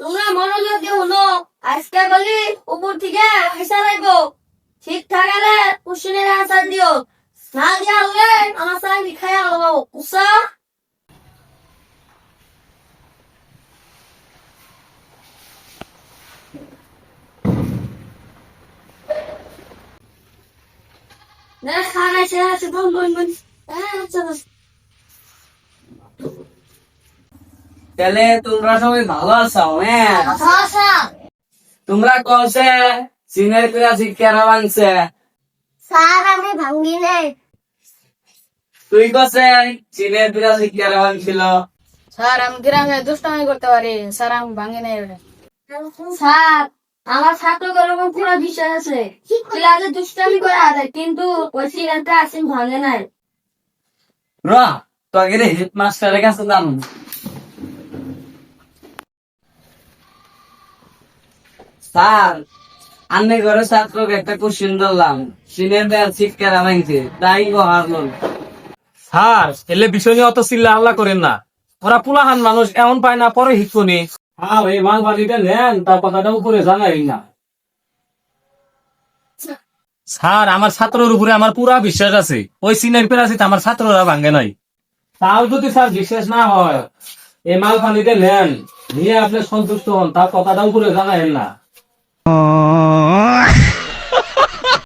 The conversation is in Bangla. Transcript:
তোমরা মনোযোগ দিয়ে শুনো। আজকে বলি উপর থেকে হিসাব আইব, ঠিক থাকলে কোশ্চেনের আনসার দিও, না দিয়া হলে আমার সাথে লিখাইয়া হবো বুঝছো? না খানা শেষ আছে, বোন বোন বোন। হ্যাঁ চলো। তাহলে তোমরা সবাই ভালো আছো? হ্যাঁ, আচ্ছা তোমরা কলসে চীনের পিরাসি কেরা বানছে? স্যার আমি ভাঙ্গি নাই। তুই কছে চীনের পিরাসি কেরা বানছিল? স্যার আমি গ্রামে দুষ্টামি করতে পারি, স্যার আমি ভাঙি নাই ওটা। স্যার আমার ছাত্রদের উপর পুরো বিশ্বাস আছে, ক্লাসে দুষ্টামি করে আদায়, কিন্তু ওই সিলেন্টটা আসেন ভাঙে নাই। র তোকে রে হেডমাস্টারের কাছে দাম। স্যার আন্নে ঘরে ছাত্রকে একটা কোশ্চেন ধরলাম, চীনের পিরাসি কেরা বানছে, তাই হারলো। স্যার এলে বিষয় নিয়ে অত চিল্লা হাল্লা করেন না, ওরা পুলাহান মানুষ এমন পায় না পরে শিক্ষণি। হ্যাঁ এই মাল বাড়িটা নেন, তার কথাটা উপরে জানাই না। স্যার আমার ছাত্রের উপরে আমার পুরা বিশ্বাস আছে, ওই সিনের পেরাসিতে আমার ছাত্ররা ভাঙ্গে নাই। তাও যদি স্যার বিশ্বাস না হয়, এই মাল পানিতে নেন, নিয়ে আপনি সন্তুষ্ট হন, তার কথাটা উপরে জানাই না।